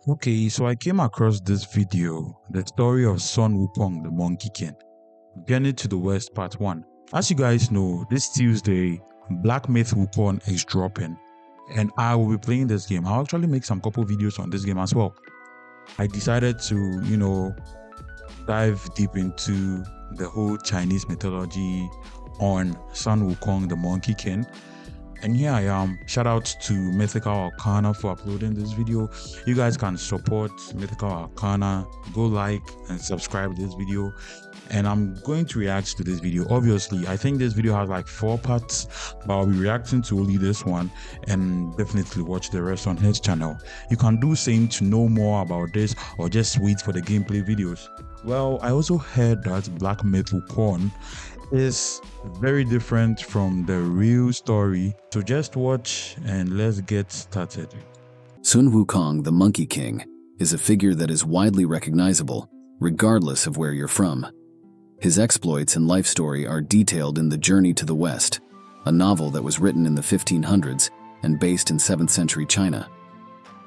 Okay, so I came across this video, the story of Sun Wukong, the Monkey King, Journey to the West Part 1. As you guys know, this Tuesday, Black Myth Wukong is dropping, and I will be playing this game. I'll actually make some couple videos on this game as well. I decided to, dive deep into the whole Chinese mythology on Sun Wukong, the Monkey King. And here I am. Shout out to Mythical Arcana for uploading this video. You guys can support Mythical Arcana. Go like and subscribe to this video. And I'm going to react to this video. Obviously, I think this video has like 4 parts, but I'll be reacting to only this one, and definitely watch the rest on his channel. You can do same to know more about this, or just wait for the gameplay videos. Well, I also heard that Black Myth Wukong is very different from the real story, so just watch and let's get started. Sun Wukong, the Monkey King, is a figure that is widely recognizable, regardless of where you're from. His exploits and life story are detailed in The Journey to the West, a novel that was written in the 1500s and based in 7th century China.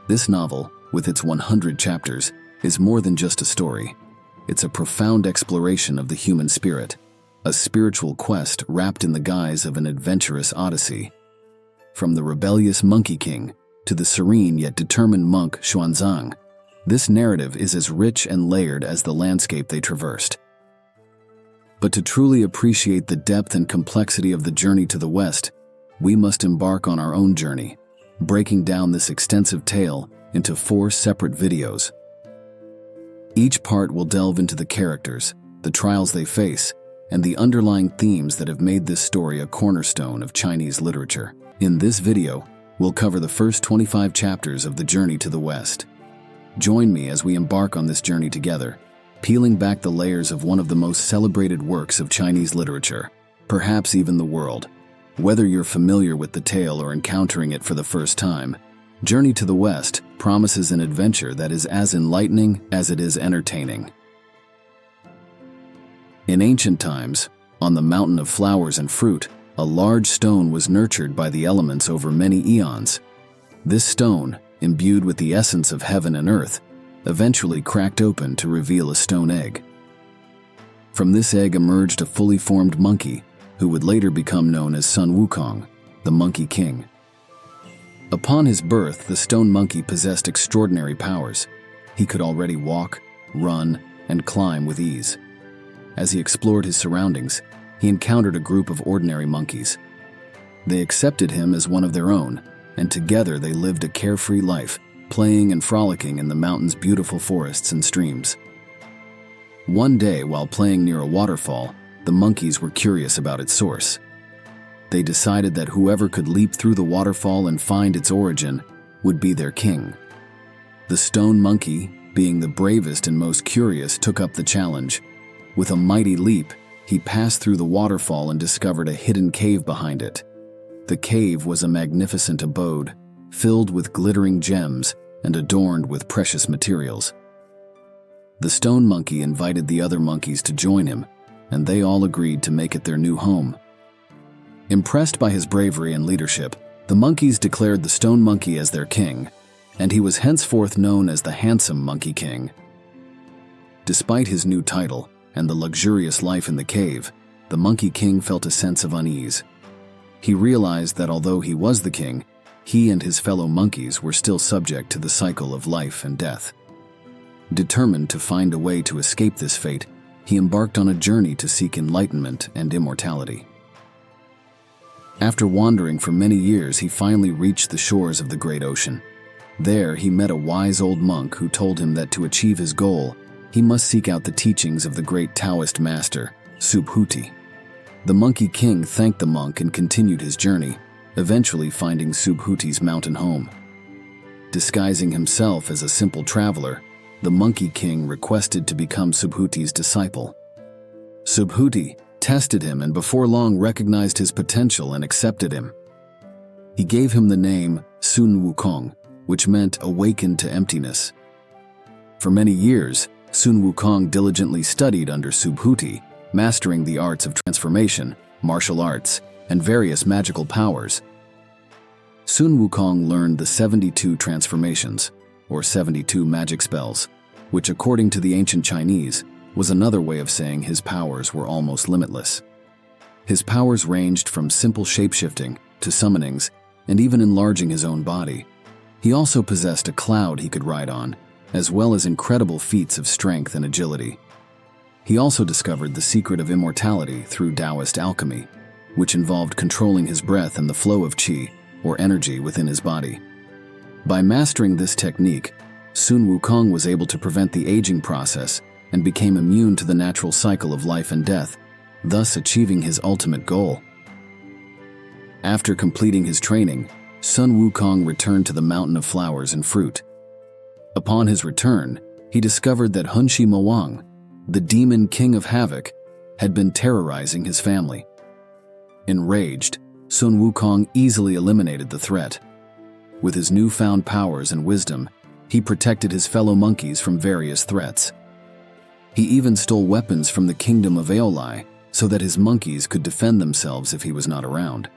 This novel, with its 100 chapters, is more than just a story. It's a profound exploration of the human spirit, a spiritual quest wrapped in the guise of an adventurous odyssey. From the rebellious Monkey King to the serene yet determined monk Xuanzang, this narrative is as rich and layered as the landscape they traversed. But to truly appreciate the depth and complexity of the journey to the West, we must embark on our own journey, breaking down this extensive tale into 4 separate videos. Each part will delve into the characters, the trials they face, and the underlying themes that have made this story a cornerstone of Chinese literature. In this video, we'll cover the first 25 chapters of The Journey to the West. Join me as we embark on this journey together, peeling back the layers of one of the most celebrated works of Chinese literature, perhaps even the world. Whether you're familiar with the tale or encountering it for the first time, Journey to the West promises an adventure that is as enlightening as it is entertaining. In ancient times, on the mountain of flowers and fruit, a large stone was nurtured by the elements over many eons. This stone, imbued with the essence of heaven and earth, eventually cracked open to reveal a stone egg. From this egg emerged a fully formed monkey, who would later become known as Sun Wukong, the Monkey King. Upon his birth, the stone monkey possessed extraordinary powers. He could already walk, run, and climb with ease. As he explored his surroundings, he encountered a group of ordinary monkeys. They accepted him as one of their own, and together they lived a carefree life, playing and frolicking in the mountain's beautiful forests and streams. One day, while playing near a waterfall, the monkeys were curious about its source. They decided that whoever could leap through the waterfall and find its origin would be their king. The stone monkey, being the bravest and most curious, took up the challenge. With a mighty leap, he passed through the waterfall and discovered a hidden cave behind it. The cave was a magnificent abode, filled with glittering gems and adorned with precious materials. The stone monkey invited the other monkeys to join him, and they all agreed to make it their new home. Impressed by his bravery and leadership, the monkeys declared the stone monkey as their king, and he was henceforth known as the handsome Monkey King. Despite his new title and the luxurious life in the cave, the Monkey King felt a sense of unease. He realized that although he was the king, he and his fellow monkeys were still subject to the cycle of life and death. Determined to find a way to escape this fate, he embarked on a journey to seek enlightenment and immortality. After wandering for many years, he finally reached the shores of the great ocean. There, he met a wise old monk who told him that to achieve his goal, he must seek out the teachings of the great Taoist master, Subhuti. The Monkey King thanked the monk and continued his journey, eventually finding Subhuti's mountain home. Disguising himself as a simple traveler, the Monkey King requested to become Subhuti's disciple. Subhuti tested him and before long recognized his potential and accepted him. He gave him the name Sun Wukong, which meant awakened to emptiness. For many years, Sun Wukong diligently studied under Subhuti, mastering the arts of transformation, martial arts, and various magical powers. Sun Wukong learned the 72 transformations, or 72 magic spells, which according to the ancient Chinese was another way of saying his powers were almost limitless. His powers ranged from simple shapeshifting to summonings and even enlarging his own body. He also possessed a cloud he could ride on, as well as incredible feats of strength and agility. He also discovered the secret of immortality through Taoist alchemy, which involved controlling his breath and the flow of qi, or energy, within his body. By mastering this technique, Sun Wukong was able to prevent the aging process and became immune to the natural cycle of life and death, thus achieving his ultimate goal. After completing his training, Sun Wukong returned to the Mountain of Flowers and Fruit. Upon his return, he discovered that Hunshi Mawang, the demon king of havoc, had been terrorizing his family. Enraged, Sun Wukong easily eliminated the threat. With his newfound powers and wisdom, he protected his fellow monkeys from various threats. He even stole weapons from the kingdom of Aeolai so that his monkeys could defend themselves if he was not around.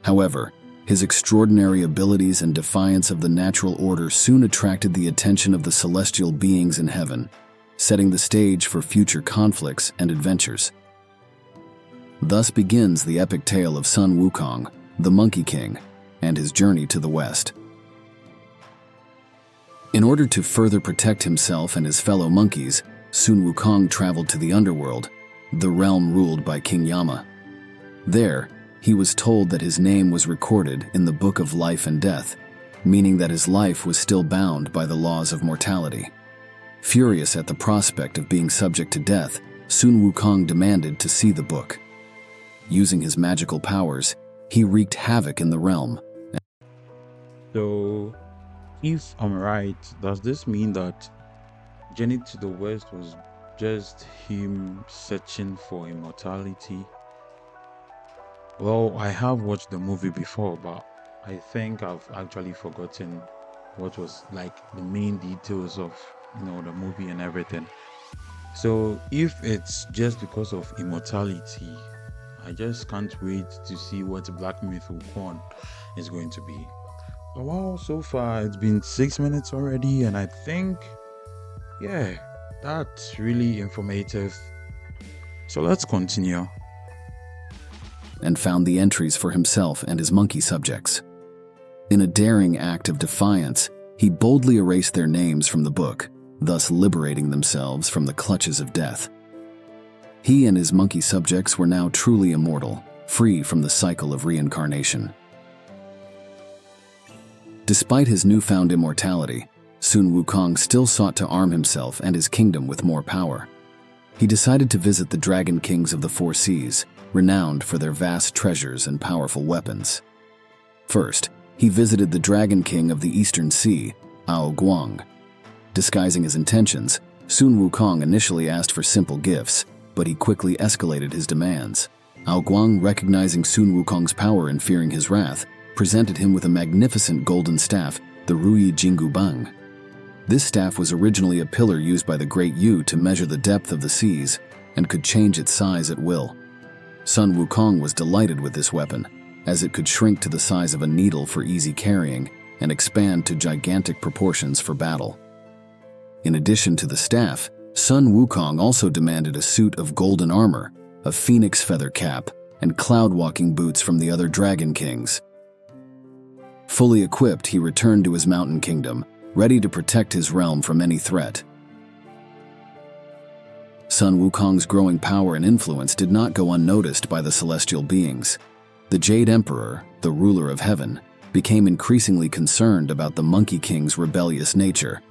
However, his extraordinary abilities and defiance of the natural order soon attracted the attention of the celestial beings in heaven, setting the stage for future conflicts and adventures. Thus begins the epic tale of Sun Wukong, the Monkey King, and his journey to the west. In order to further protect himself and his fellow monkeys, Sun Wukong traveled to the underworld, the realm ruled by King Yama. There, he was told that his name was recorded in the Book of Life and Death, meaning that his life was still bound by the laws of mortality. Furious at the prospect of being subject to death, Sun Wukong demanded to see the book. Using his magical powers, he wreaked havoc in the realm. So, if I'm right, does this mean that Journey to the West was just him searching for immortality? Well, I have watched the movie before, but I think I've actually forgotten what was like the main details of, the movie and everything. So if it's just because of immortality, I just can't wait to see what Black Myth Wukong is going to be. Wow, so far it's been 6 minutes already, and I think, yeah, that's really informative. So let's continue. And found the entries for himself and his monkey subjects. In a daring act of defiance, he boldly erased their names from the book, thus liberating themselves from the clutches of death. He and his monkey subjects were now truly immortal, free from the cycle of reincarnation. Despite his newfound immortality, Sun Wukong still sought to arm himself and his kingdom with more power. He decided to visit the Dragon Kings of the Four Seas, renowned for their vast treasures and powerful weapons. First, he visited the Dragon King of the Eastern Sea, Ao Guang. Disguising his intentions, Sun Wukong initially asked for simple gifts, but he quickly escalated his demands. Ao Guang, recognizing Sun Wukong's power and fearing his wrath, presented him with a magnificent golden staff, the Ruyi Jingubang. This staff was originally a pillar used by the Great Yu to measure the depth of the seas and could change its size at will. Sun Wukong was delighted with this weapon, as it could shrink to the size of a needle for easy carrying and expand to gigantic proportions for battle. In addition to the staff, Sun Wukong also demanded a suit of golden armor, a phoenix feather cap, and cloud-walking boots from the other Dragon Kings. Fully equipped, he returned to his mountain kingdom, ready to protect his realm from any threat. Sun Wukong's growing power and influence did not go unnoticed by the celestial beings. The Jade Emperor, the ruler of heaven, became increasingly concerned about the Monkey King's rebellious nature.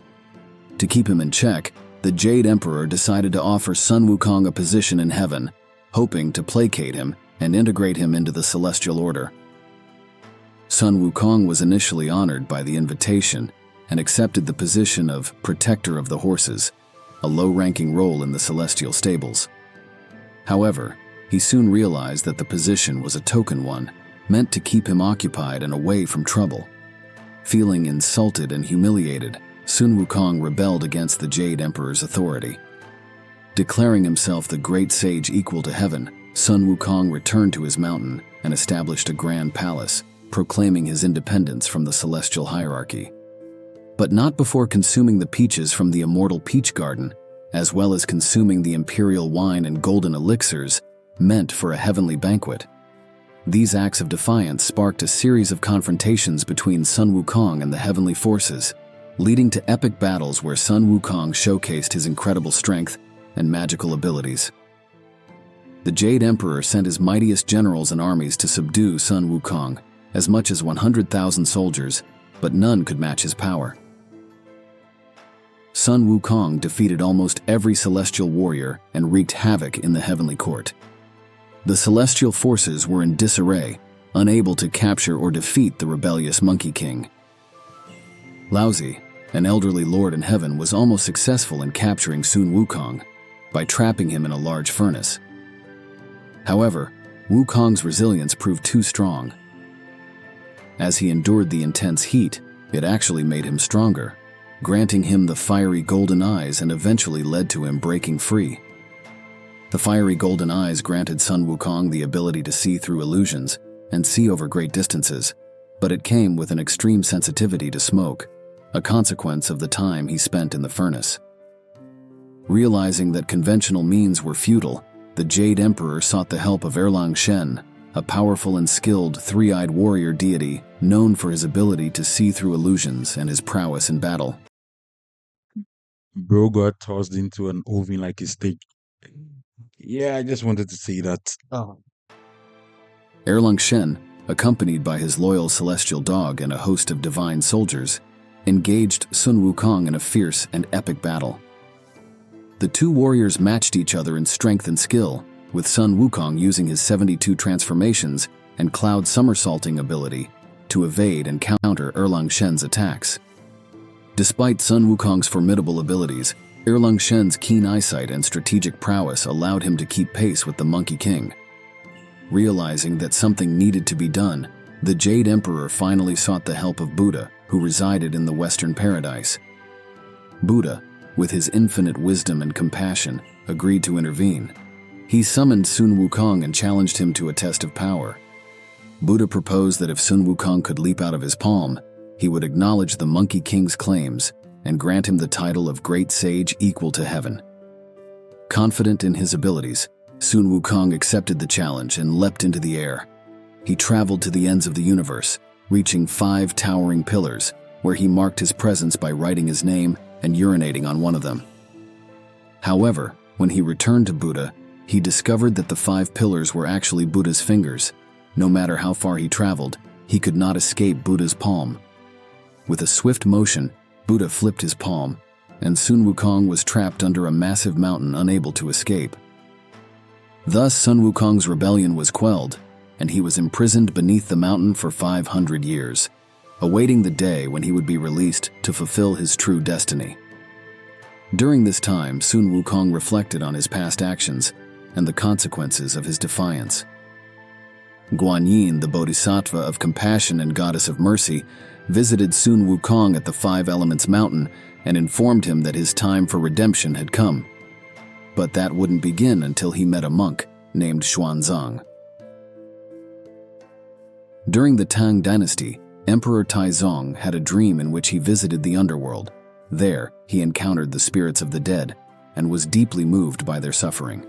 To keep him in check, the Jade Emperor decided to offer Sun Wukong a position in heaven, hoping to placate him and integrate him into the celestial order. Sun Wukong was initially honored by the invitation and accepted the position of Protector of the Horses, a low-ranking role in the celestial stables. However, he soon realized that the position was a token one, meant to keep him occupied and away from trouble. Feeling insulted and humiliated, Sun Wukong rebelled against the Jade Emperor's authority. Declaring himself the great sage equal to heaven, Sun Wukong returned to his mountain and established a grand palace, proclaiming his independence from the celestial hierarchy. but not before consuming the peaches from the immortal peach garden, as well as consuming the imperial wine and golden elixirs meant for a heavenly banquet. These acts of defiance sparked a series of confrontations between Sun Wukong and the heavenly forces, leading to epic battles where Sun Wukong showcased his incredible strength and magical abilities. The Jade Emperor sent his mightiest generals and armies to subdue Sun Wukong, as much as 100,000 soldiers, but none could match his power. Sun Wukong defeated almost every celestial warrior and wreaked havoc in the heavenly court. The celestial forces were in disarray, unable to capture or defeat the rebellious Monkey King. Laozi, an elderly lord in heaven, was almost successful in capturing Sun Wukong by trapping him in a large furnace. However, Wukong's resilience proved too strong. As he endured the intense heat, it actually made him stronger, granting him the fiery golden eyes and eventually led to him breaking free. The fiery golden eyes granted Sun Wukong the ability to see through illusions and see over great distances, but it came with an extreme sensitivity to smoke, a consequence of the time he spent in the furnace. Realizing that conventional means were futile, the Jade Emperor sought the help of Erlang Shen, a powerful and skilled three-eyed warrior deity known for his ability to see through illusions and his prowess in battle. Bro got tossed into an oven like a steak. Yeah, I just wanted to say that. Erlang Shen, accompanied by his loyal celestial dog and a host of divine soldiers, engaged Sun Wukong in a fierce and epic battle. The two warriors matched each other in strength and skill, with Sun Wukong using his 72 transformations and cloud somersaulting ability to evade and counter Erlang Shen's attacks. Despite Sun Wukong's formidable abilities, Erlang Shen's keen eyesight and strategic prowess allowed him to keep pace with the Monkey King. Realizing that something needed to be done, the Jade Emperor finally sought the help of Buddha, who resided in the Western Paradise. Buddha, with his infinite wisdom and compassion, agreed to intervene. He summoned Sun Wukong and challenged him to a test of power. Buddha proposed that if Sun Wukong could leap out of his palm, he would acknowledge the Monkey King's claims and grant him the title of Great Sage equal to heaven. Confident in his abilities, Sun Wukong accepted the challenge and leapt into the air. He traveled to the ends of the universe, reaching 5 towering pillars, where he marked his presence by writing his name and urinating on one of them. However, when he returned to Buddha, he discovered that the 5 pillars were actually Buddha's fingers. No matter how far he traveled, he could not escape Buddha's palm. With a swift motion, Buddha flipped his palm, and Sun Wukong was trapped under a massive mountain, unable to escape. Thus, Sun Wukong's rebellion was quelled, and he was imprisoned beneath the mountain for 500 years, awaiting the day when he would be released to fulfill his true destiny. During this time, Sun Wukong reflected on his past actions and the consequences of his defiance. Guanyin, the Bodhisattva of compassion and goddess of mercy, visited Sun Wukong at the 5 Elements Mountain and informed him that his time for redemption had come. But that wouldn't begin until he met a monk named Xuanzang. During the Tang Dynasty, Emperor Taizong had a dream in which he visited the underworld. There, he encountered the spirits of the dead and was deeply moved by their suffering.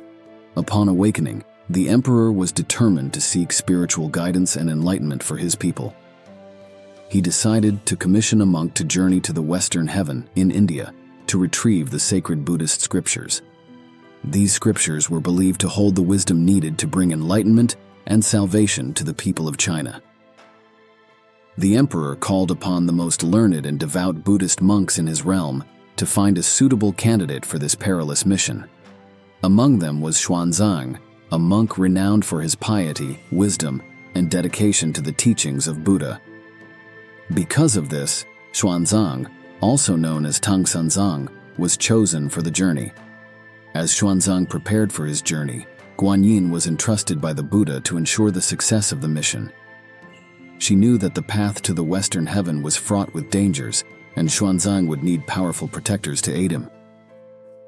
Upon awakening, the emperor was determined to seek spiritual guidance and enlightenment for his people. He decided to commission a monk to journey to the Western Heaven in India to retrieve the sacred Buddhist scriptures. These scriptures were believed to hold the wisdom needed to bring enlightenment and salvation to the people of China. The emperor called upon the most learned and devout Buddhist monks in his realm to find a suitable candidate for this perilous mission. Among them was Xuanzang, a monk renowned for his piety, wisdom, and dedication to the teachings of Buddha. Because of this, Xuanzang, also known as Tangsanzang, was chosen for the journey. As Xuanzang prepared for his journey, Guanyin was entrusted by the Buddha to ensure the success of the mission. She knew that the path to the Western Heaven was fraught with dangers, and Xuanzang would need powerful protectors to aid him.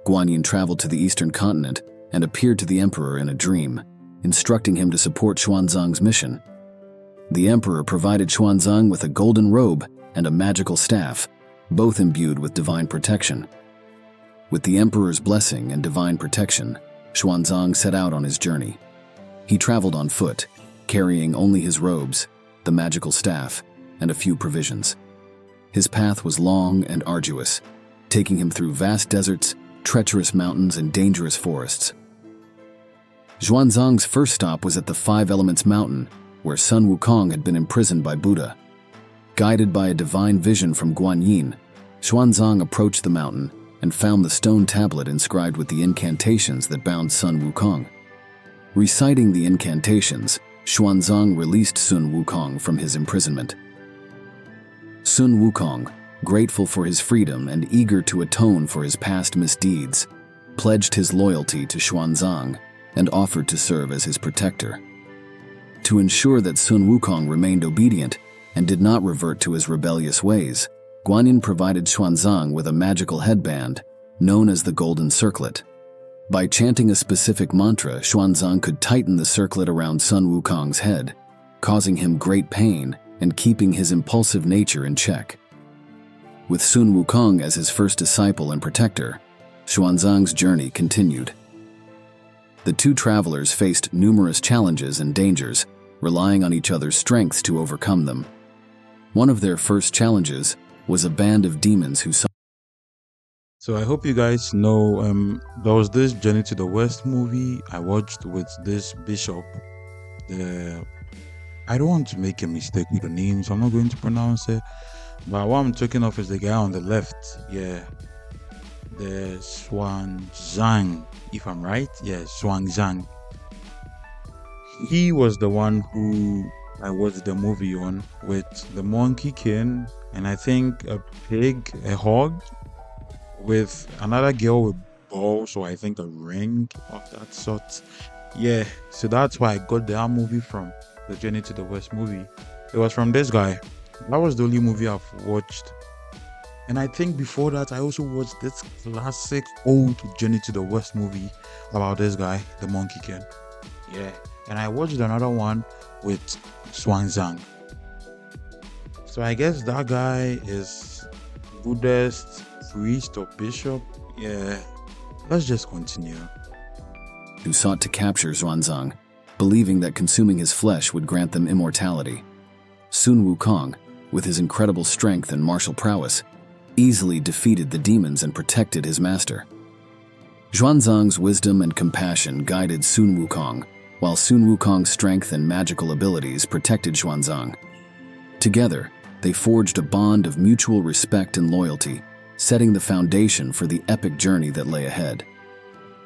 Guanyin traveled to the Eastern continent and appeared to the emperor in a dream, instructing him to support Xuanzang's mission. The emperor provided Xuanzang with a golden robe and a magical staff, both imbued with divine protection. With the emperor's blessing and divine protection, Xuanzang set out on his journey. He traveled on foot, carrying only his robes, the magical staff, and a few provisions. His path was long and arduous, taking him through vast deserts, treacherous mountains, and dangerous forests. Xuanzang's first stop was at the Five Elements Mountain, where Sun Wukong had been imprisoned by Buddha. Guided by a divine vision from Guanyin, Xuanzang approached the mountain and found the stone tablet inscribed with the incantations that bound Sun Wukong. Reciting the incantations, Xuanzang released Sun Wukong from his imprisonment. Sun Wukong, grateful for his freedom and eager to atone for his past misdeeds, pledged his loyalty to Xuanzang and offered to serve as his protector. To ensure that Sun Wukong remained obedient and did not revert to his rebellious ways, Guanyin provided Xuanzang with a magical headband known as the Golden Circlet. By chanting a specific mantra, Xuanzang could tighten the circlet around Sun Wukong's head, causing him great pain and keeping his impulsive nature in check. With Sun Wukong as his first disciple and protector, Xuanzang's journey continued. The two travelers faced numerous challenges and dangers, relying on each other's strengths to overcome them. One of their first challenges was a band of demons who saw. So I hope you guys know there was this Journey to the West movie I watched with this bishop. I don't want to make a mistake with the name, so I'm not going to pronounce it. But what I'm talking of is the guy on the left. Yeah, the Xuanzang, if I'm right. Yeah, Xuanzang. He was the one who I watched the movie on with the Monkey King and I think a pig, a hog, with another girl with balls, or I think a ring of that sort. Yeah, so that's why I got that movie from, the Journey to the West movie. It was from this guy. That was the only movie I've watched. And I think before that, I also watched this classic old Journey to the West movie about this guy, the Monkey King. Yeah, and I watched another one with Xuanzang. So I guess that guy is Buddhist priest or bishop. Yeah, let's just continue. Who sought to capture Xuanzang, believing that consuming his flesh would grant them immortality. Sun Wukong, with his incredible strength and martial prowess, easily defeated the demons and protected his master. Xuanzang's wisdom and compassion guided Sun Wukong, while Sun Wukong's strength and magical abilities protected Xuanzang. Together, they forged a bond of mutual respect and loyalty, setting the foundation for the epic journey that lay ahead.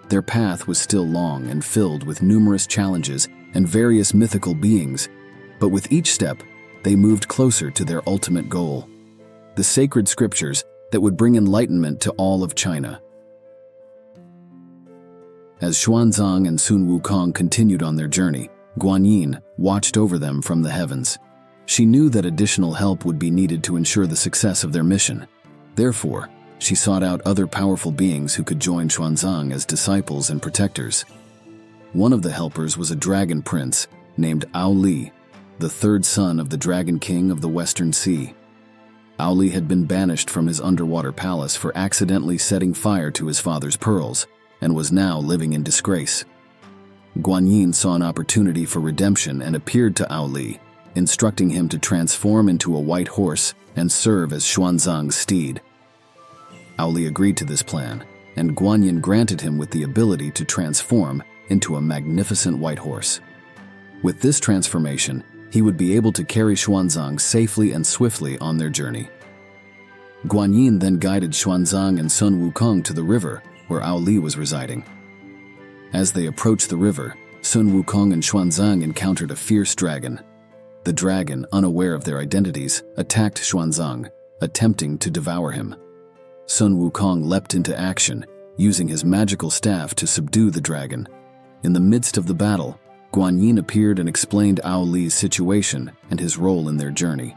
Their path was still long and filled with numerous challenges and various mythical beings, but with each step, they moved closer to their ultimate goal, the sacred scriptures that would bring enlightenment to all of China. As Xuanzang and Sun Wukong continued on their journey, Guanyin watched over them from the heavens. She knew that additional help would be needed to ensure the success of their mission. Therefore, she sought out other powerful beings who could join Xuanzang as disciples and protectors. One of the helpers was a dragon prince named Ao Li, the third son of the Dragon King of the Western Sea. Ao Li had been banished from his underwater palace for accidentally setting fire to his father's pearls and was now living in disgrace. Guanyin saw an opportunity for redemption and appeared to Ao Li, instructing him to transform into a white horse and serve as Xuanzang's steed. Ao Li agreed to this plan, and Guanyin granted him with the ability to transform into a magnificent white horse. With this transformation, he would be able to carry Xuanzang safely and swiftly on their journey. Guanyin then guided Xuanzang and Sun Wukong to the river where Ao Li was residing. As they approached the river, Sun Wukong and Xuanzang encountered a fierce dragon. The dragon, unaware of their identities, attacked Xuanzang, attempting to devour him. Sun Wukong leapt into action, using his magical staff to subdue the dragon. In the midst of the battle, Guanyin appeared and explained Ao Li's situation and his role in their journey.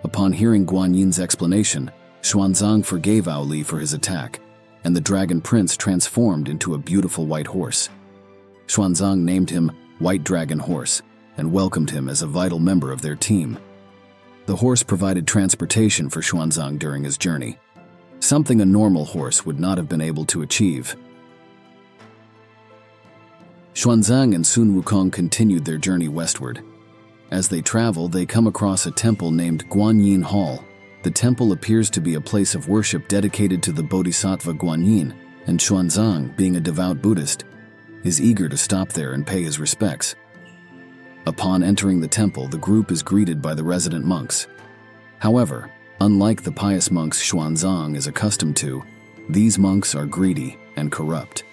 Upon hearing Guanyin's explanation, Xuanzang forgave Ao Li for his attack, and the dragon prince transformed into a beautiful white horse. Xuanzang named him White Dragon Horse and welcomed him as a vital member of their team. The horse provided transportation for Xuanzang during his journey, something a normal horse would not have been able to achieve. Xuanzang and Sun Wukong continued their journey westward. As they travel, they come across a temple named Guanyin Hall. The temple appears to be a place of worship dedicated to the Bodhisattva Guanyin, and Xuanzang, being a devout Buddhist, is eager to stop there and pay his respects. Upon entering the temple, the group is greeted by the resident monks. However, unlike the pious monks Xuanzang is accustomed to, these monks are greedy and corrupt.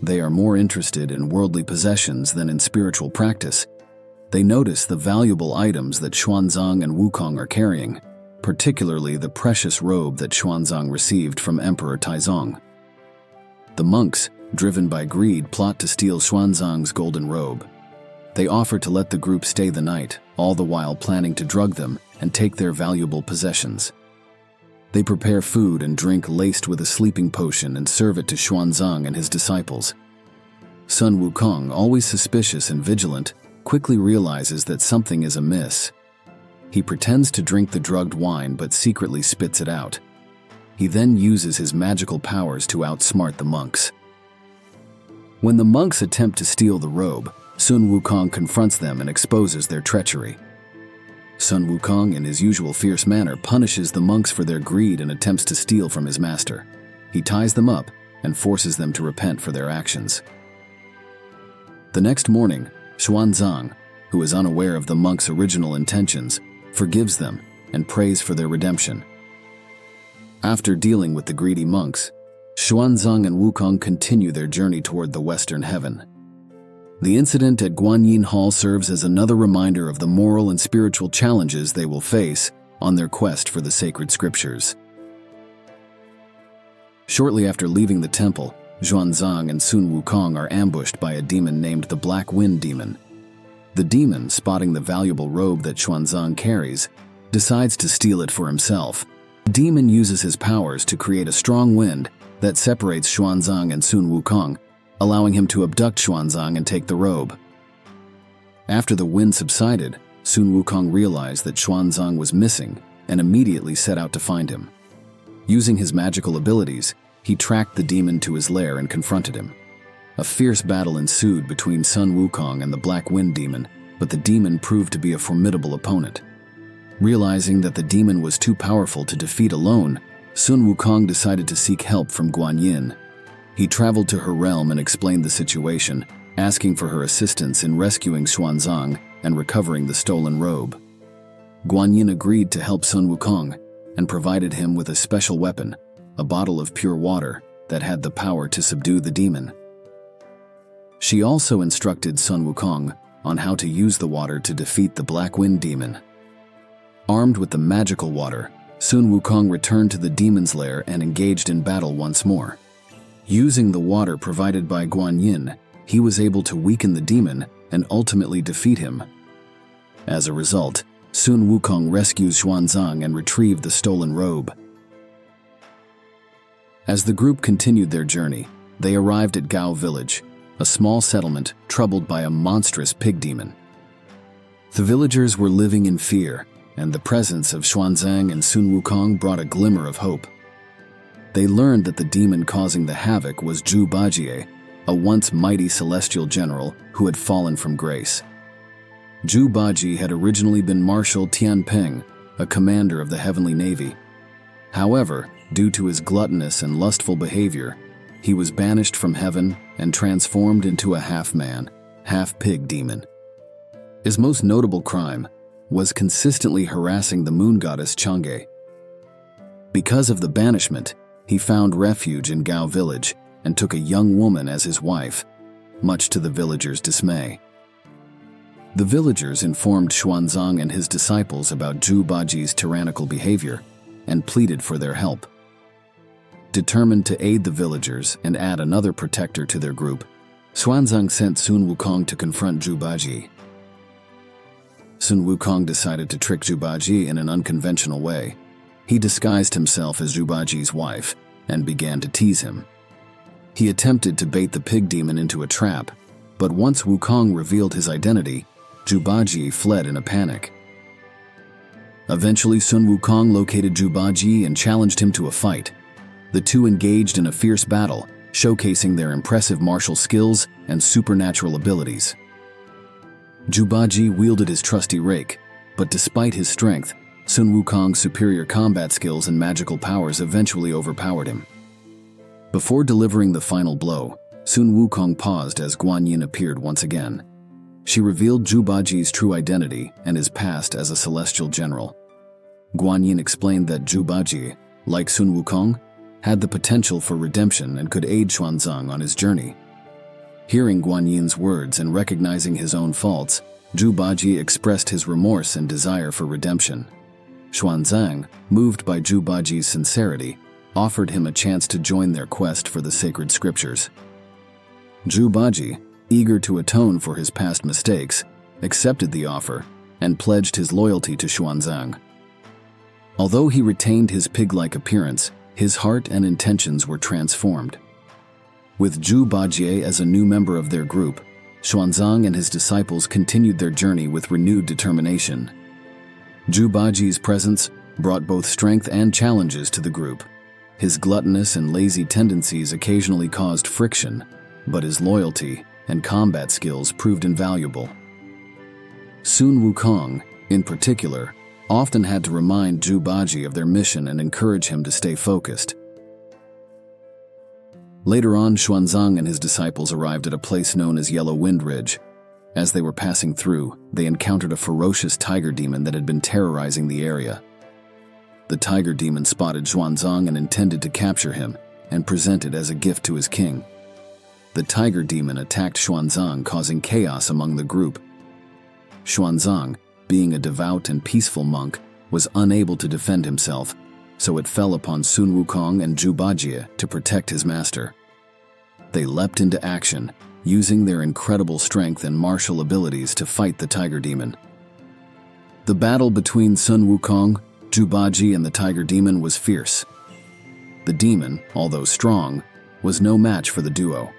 They are more interested in worldly possessions than in spiritual practice. They notice the valuable items that Xuanzang and Wukong are carrying, particularly the precious robe that Xuanzang received from Emperor Taizong. The monks, driven by greed, plot to steal Xuanzang's golden robe. They offer to let the group stay the night, all the while planning to drug them and take their valuable possessions. They prepare food and drink laced with a sleeping potion and serve it to Xuanzang and his disciples. Sun Wukong, always suspicious and vigilant, quickly realizes that something is amiss. He pretends to drink the drugged wine but secretly spits it out. He then uses his magical powers to outsmart the monks. When the monks attempt to steal the robe, Sun Wukong confronts them and exposes their treachery. Sun Wukong, in his usual fierce manner, punishes the monks for their greed and attempts to steal from his master. He ties them up and forces them to repent for their actions. The next morning, Xuanzang, who is unaware of the monks' original intentions, forgives them and prays for their redemption. After dealing with the greedy monks, Xuanzang and Wukong continue their journey toward the western heaven. The incident at Guanyin Hall serves as another reminder of the moral and spiritual challenges they will face on their quest for the sacred scriptures. Shortly after leaving the temple, Xuanzang and Sun Wukong are ambushed by a demon named the Black Wind Demon. The demon, spotting the valuable robe that Xuanzang carries, decides to steal it for himself. The demon uses his powers to create a strong wind that separates Xuanzang and Sun Wukong, allowing him to abduct Xuanzang and take the robe. After the wind subsided, Sun Wukong realized that Xuanzang was missing and immediately set out to find him. Using his magical abilities, he tracked the demon to his lair and confronted him. A fierce battle ensued between Sun Wukong and the Black Wind Demon, but the demon proved to be a formidable opponent. Realizing that the demon was too powerful to defeat alone, Sun Wukong decided to seek help from Guanyin. He traveled to her realm and explained the situation, asking for her assistance in rescuing Xuanzang and recovering the stolen robe. Guanyin agreed to help Sun Wukong and provided him with a special weapon, a bottle of pure water that had the power to subdue the demon. She also instructed Sun Wukong on how to use the water to defeat the Black Wind Demon. Armed with the magical water, Sun Wukong returned to the demon's lair and engaged in battle once more. Using the water provided by Guanyin, he was able to weaken the demon and ultimately defeat him. As a result, Sun Wukong rescues Xuanzang and retrieved the stolen robe. As the group continued their journey, they arrived at Gao Village, a small settlement troubled by a monstrous pig demon. The villagers were living in fear, and the presence of Xuanzang and Sun Wukong brought a glimmer of hope. They learned that the demon causing the havoc was Zhu Bajie, a once mighty celestial general who had fallen from grace. Zhu Bajie had originally been Marshal Tianping, a commander of the Heavenly Navy. However, due to his gluttonous and lustful behavior, he was banished from heaven and transformed into a half-man, half-pig demon. His most notable crime was consistently harassing the moon goddess Chang'e. Because of the banishment, he found refuge in Gao Village and took a young woman as his wife, much to the villagers' dismay. The villagers informed Xuanzang and his disciples about Zhu Bajie's tyrannical behavior and pleaded for their help. Determined to aid the villagers and add another protector to their group, Xuanzang sent Sun Wukong to confront Zhu Bajie. Sun Wukong decided to trick Zhu Bajie in an unconventional way. He disguised himself as Zhu Bajie's wife and began to tease him. He attempted to bait the pig demon into a trap, but once Wukong revealed his identity, Zhu Bajie fled in a panic. Eventually, Sun Wukong located Zhubaji and challenged him to a fight. The two engaged in a fierce battle, showcasing their impressive martial skills and supernatural abilities. Zhubaji wielded his trusty rake, but despite his strength, Sun Wukong's superior combat skills and magical powers eventually overpowered him. Before delivering the final blow, Sun Wukong paused as Guan Yin appeared once again. She revealed Zhubaji's true identity and his past as a celestial general. Guan Yin explained that Zhubaji, like Sun Wukong, had the potential for redemption and could aid Xuanzang on his journey. Hearing Guan Yin's words and recognizing his own faults, Zhubaji expressed his remorse and desire for redemption. Xuanzang, moved by Zhubaji's sincerity, offered him a chance to join their quest for the sacred scriptures. Zhubaji, eager to atone for his past mistakes, accepted the offer and pledged his loyalty to Xuanzang. Although he retained his pig-like appearance, his heart and intentions were transformed. With Zhubaji as a new member of their group, Xuanzang and his disciples continued their journey with renewed determination. Zhubaji's presence brought both strength and challenges to the group. His gluttonous and lazy tendencies occasionally caused friction, but his loyalty and combat skills proved invaluable. Sun Wukong, in particular, often had to remind Zhubaji of their mission and encourage him to stay focused. Later on, Xuanzang and his disciples arrived at a place known as Yellow Wind Ridge. As they were passing through, they encountered a ferocious tiger demon that had been terrorizing the area. The tiger demon spotted Xuanzang and intended to capture him and present it as a gift to his king. The tiger demon attacked Xuanzang, causing chaos among the group. Xuanzang, being a devout and peaceful monk, was unable to defend himself, so it fell upon Sun Wukong and Zhubaji to protect his master. They leapt into action, using their incredible strength and martial abilities to fight the tiger demon. The battle between Sun Wukong, Zhubaji, and the tiger demon was fierce. The demon, although strong, was no match for the duo.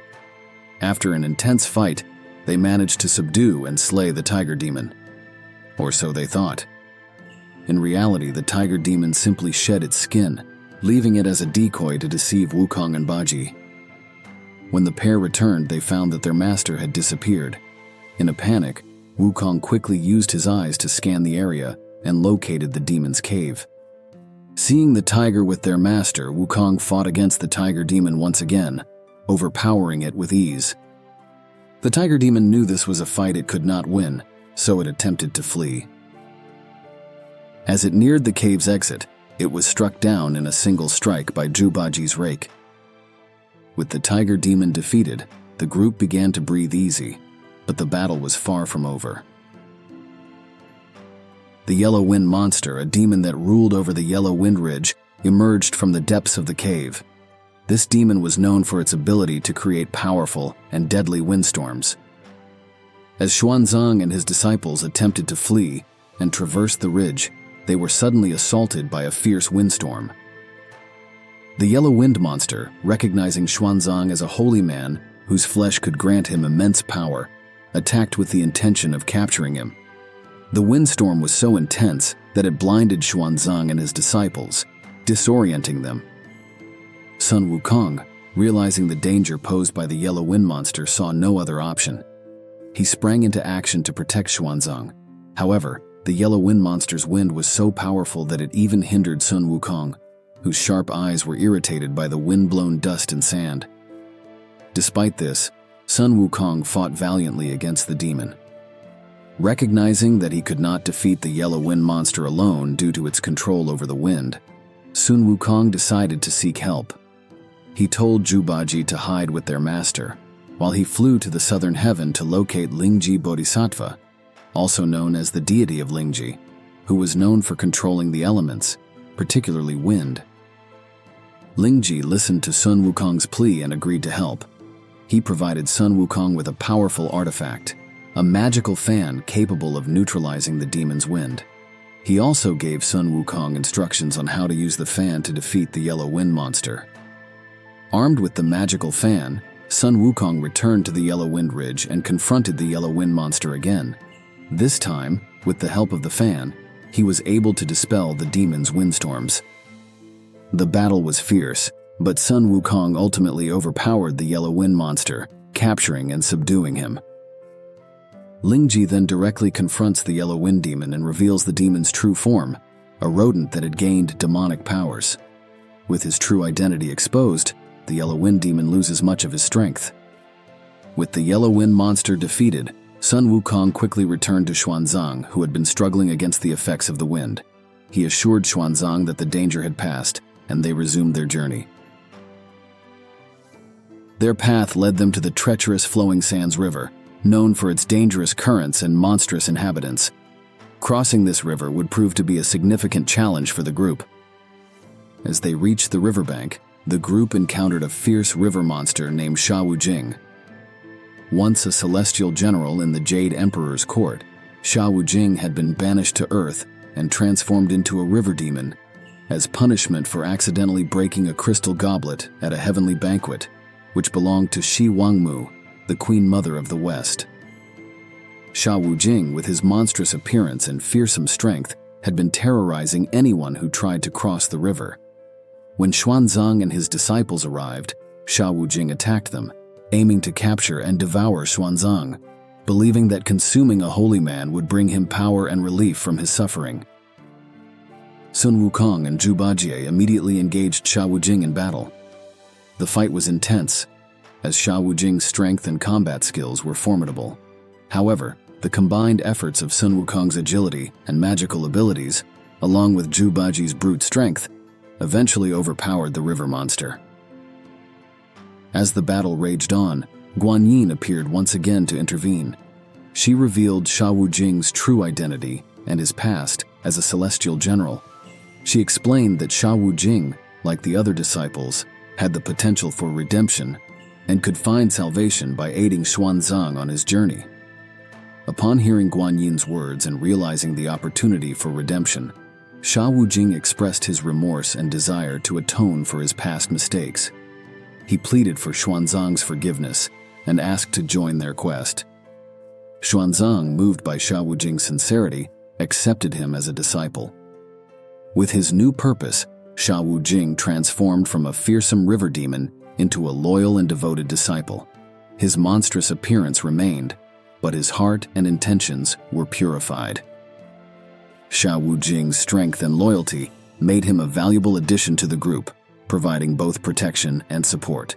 After an intense fight, they managed to subdue and slay the tiger demon. Or so they thought. In reality, the tiger demon simply shed its skin, leaving it as a decoy to deceive Wukong and Baji. When the pair returned, they found that their master had disappeared. In a panic, Wukong quickly used his eyes to scan the area and located the demon's cave. Seeing the tiger with their master, Wukong fought against the tiger demon once again, overpowering it with ease. The tiger demon knew this was a fight it could not win, so it attempted to flee. As it neared the cave's exit, it was struck down in a single strike by Zhubaji's rake. With the tiger demon defeated, the group began to breathe easy, but the battle was far from over. The Yellow Wind Monster, a demon that ruled over the Yellow Wind Ridge, emerged from the depths of the cave. This demon was known for its ability to create powerful and deadly windstorms. As Xuanzang and his disciples attempted to flee and traverse the ridge, they were suddenly assaulted by a fierce windstorm. The Yellow Wind Monster, recognizing Xuanzang as a holy man whose flesh could grant him immense power, attacked with the intention of capturing him. The windstorm was so intense that it blinded Xuanzang and his disciples, disorienting them. Sun Wukong, realizing the danger posed by the Yellow Wind Monster, saw no other option. He sprang into action to protect Xuanzang. However, the Yellow Wind Monster's wind was so powerful that it even hindered Sun Wukong, whose sharp eyes were irritated by the wind-blown dust and sand. Despite this, Sun Wukong fought valiantly against the demon. Recognizing that he could not defeat the Yellow Wind Monster alone due to its control over the wind, Sun Wukong decided to seek help. He told Zhubaji to hide with their master, while he flew to the southern heaven to locate Lingji Bodhisattva, also known as the deity of Lingji, who was known for controlling the elements, particularly wind. Lingji listened to Sun Wukong's plea and agreed to help. He provided Sun Wukong with a powerful artifact, a magical fan capable of neutralizing the demon's wind. He also gave Sun Wukong instructions on how to use the fan to defeat the Yellow Wind Monster. Armed with the magical fan, Sun Wukong returned to the Yellow Wind Ridge and confronted the Yellow Wind Monster again. This time, with the help of the fan, he was able to dispel the demon's windstorms. The battle was fierce, but Sun Wukong ultimately overpowered the yellow wind monster, capturing and subduing him. Lingji then directly confronts the yellow wind demon and reveals the demon's true form, a rodent that had gained demonic powers. With his true identity exposed, the yellow wind demon loses much of his strength. With the yellow wind monster defeated, Sun Wukong quickly returned to Xuanzang, who had been struggling against the effects of the wind. He assured Xuanzang that the danger had passed, and they resumed their journey. Their path led them to the treacherous Flowing Sands River, known for its dangerous currents and monstrous inhabitants. Crossing this river would prove to be a significant challenge for the group. As they reached the riverbank, the group encountered a fierce river monster named Sha Wujing. Once a celestial general in the Jade Emperor's court, Sha Wujing had been banished to Earth and transformed into a river demon as punishment for accidentally breaking a crystal goblet at a heavenly banquet, which belonged to Shi Wangmu, the Queen Mother of the West. Sha Wujing, with his monstrous appearance and fearsome strength, had been terrorizing anyone who tried to cross the river. When Xuanzang and his disciples arrived, Sha Wujing attacked them, aiming to capture and devour Xuanzang, believing that consuming a holy man would bring him power and relief from his suffering. Sun Wukong and Zhu Bajie immediately engaged Sha Wujing in battle. The fight was intense, as Sha Wujing's strength and combat skills were formidable. However, the combined efforts of Sun Wukong's agility and magical abilities, along with Zhu Bajie's brute strength, eventually overpowered the river monster. As the battle raged on, Guanyin appeared once again to intervene. She revealed Sha Wujing's true identity and his past as a celestial general. She explained that Sha Wujing, like the other disciples, had the potential for redemption and could find salvation by aiding Xuanzang on his journey. Upon hearing Guanyin's words and realizing the opportunity for redemption, Sha Wujing expressed his remorse and desire to atone for his past mistakes. He pleaded for Xuanzang's forgiveness and asked to join their quest. Xuanzang, moved by Sha Wujing's sincerity, accepted him as a disciple. With his new purpose, Sha Wujing transformed from a fearsome river demon into a loyal and devoted disciple. His monstrous appearance remained, but his heart and intentions were purified. Sha Wujing's strength and loyalty made him a valuable addition to the group, providing both protection and support.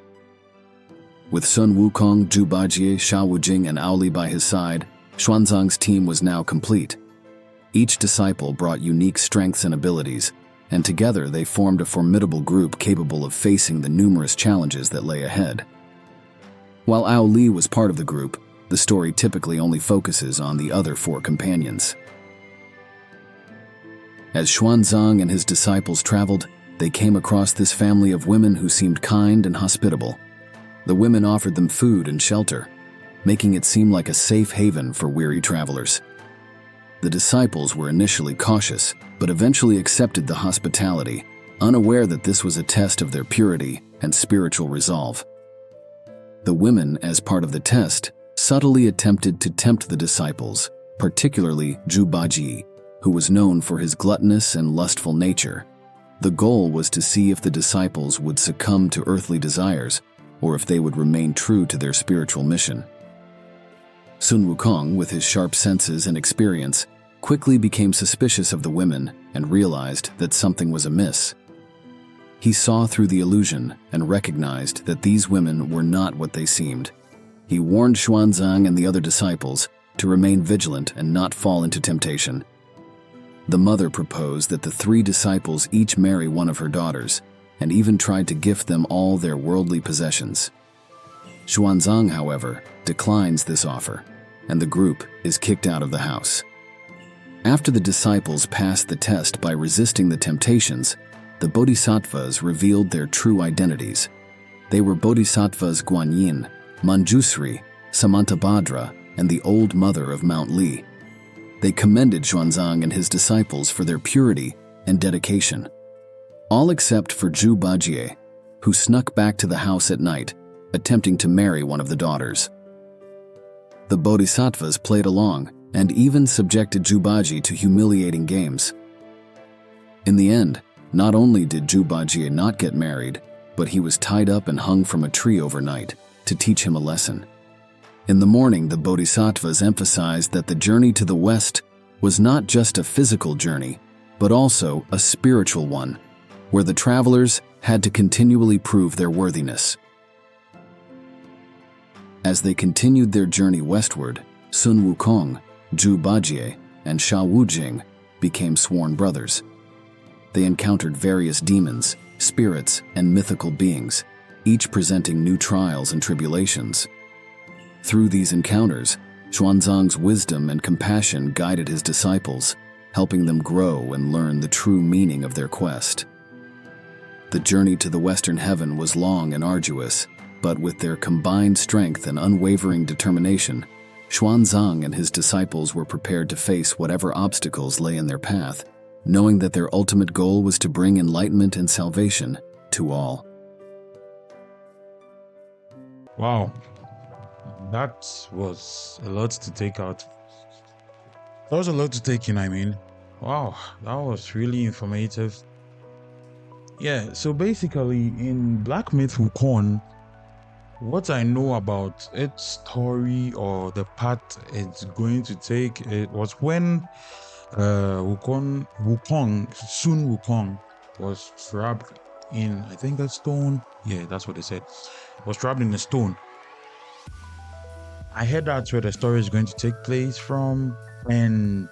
With Sun Wukong, Zhu Bajie, Sha Wujing, and Aoli by his side, Xuanzang's team was now complete. Each disciple brought unique strengths and abilities, and together they formed a formidable group capable of facing the numerous challenges that lay ahead. While Aoli was part of the group, the story typically only focuses on the other 4 companions. As Xuanzang and his disciples traveled, they came across this family of women who seemed kind and hospitable. The women offered them food and shelter, making it seem like a safe haven for weary travelers. The disciples were initially cautious, but eventually accepted the hospitality, unaware that this was a test of their purity and spiritual resolve. The women, as part of the test, subtly attempted to tempt the disciples, particularly Zhu Bajie, who was known for his gluttonous and lustful nature. The goal was to see if the disciples would succumb to earthly desires or if they would remain true to their spiritual mission. Sun Wukong, with his sharp senses and experience, quickly became suspicious of the women and realized that something was amiss. He saw through the illusion and recognized that these women were not what they seemed. He warned Xuanzang and the other disciples to remain vigilant and not fall into temptation. The mother proposed that the 3 disciples each marry one of her daughters, and even tried to gift them all their worldly possessions. Xuanzang, however, declines this offer, and the group is kicked out of the house. After the disciples passed the test by resisting the temptations, the bodhisattvas revealed their true identities. They were bodhisattvas Guanyin, Manjusri, Samantabhadra, and the Old Mother of Mount Li. They commended Xuanzang and his disciples for their purity and dedication. All except for Zhu Bajie, who snuck back to the house at night, attempting to marry one of the daughters. The bodhisattvas played along, and even subjected Jubaji to humiliating games. In the end, not only did Jubaji not get married, but he was tied up and hung from a tree overnight to teach him a lesson. In the morning, the bodhisattvas emphasized that the journey to the West was not just a physical journey, but also a spiritual one, where the travelers had to continually prove their worthiness. As they continued their journey westward, Sun Wukong, Jubaji, and Sha Wujing became sworn brothers. They encountered various demons, spirits, and mythical beings, each presenting new trials and tribulations. Through these encounters, Xuanzang's wisdom and compassion guided his disciples, helping them grow and learn the true meaning of their quest. The journey to the Western Heaven was long and arduous, but with their combined strength and unwavering determination, Xuanzang and his disciples were prepared to face whatever obstacles lay in their path, knowing that their ultimate goal was to bring enlightenment and salvation to all. Wow, that was a lot to take out. That was a lot to take in, I mean. Wow, that was really informative. Yeah, so basically in Black Myth Wukong, what I know about its story or the path it's going to take, it was when Sun Wukong was trapped in, I think, a stone. Yeah, that's what they said. Was trapped in a stone. I heard that's where the story is going to take place from, and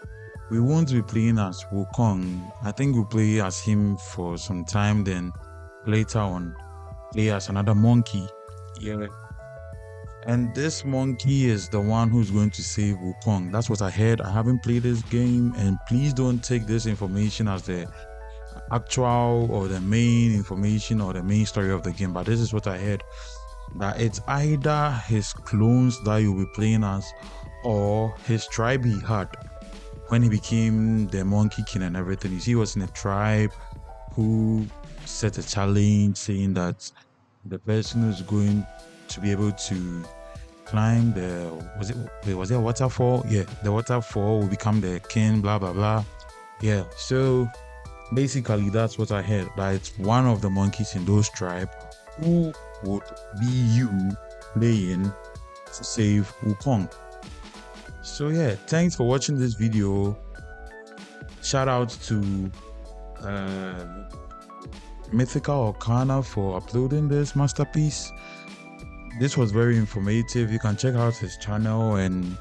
we won't be playing as Wukong. I think we'll play as him for some time, then later on play as another monkey. Yeah. And this monkey is the one who's going to save Wukong. That's what I heard. I haven't played this game, and please don't take this information as the actual or the main information or the main story of the game, but this is what I heard, that it's either his clones that you'll be playing as or his tribe he had when he became the Monkey King and everything. You see, he was in a tribe who set a challenge saying that the person who's going to be able to climb was it a waterfall? Yeah, the waterfall will become the king, blah blah blah. Yeah, so basically that's what I heard, that it's one of the monkeys in those tribe who would be you playing to save Wukong. So yeah, thanks for watching this video. Shout out to Mythical Arcana for uploading this masterpiece. This was very informative. You can check out his channel and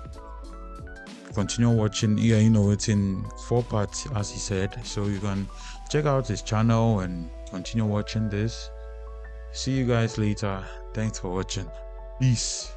continue watching. Yeah, you know, it's in 4 parts as he said, so you can check out his channel and continue watching this. See you guys later. Thanks for watching. Peace.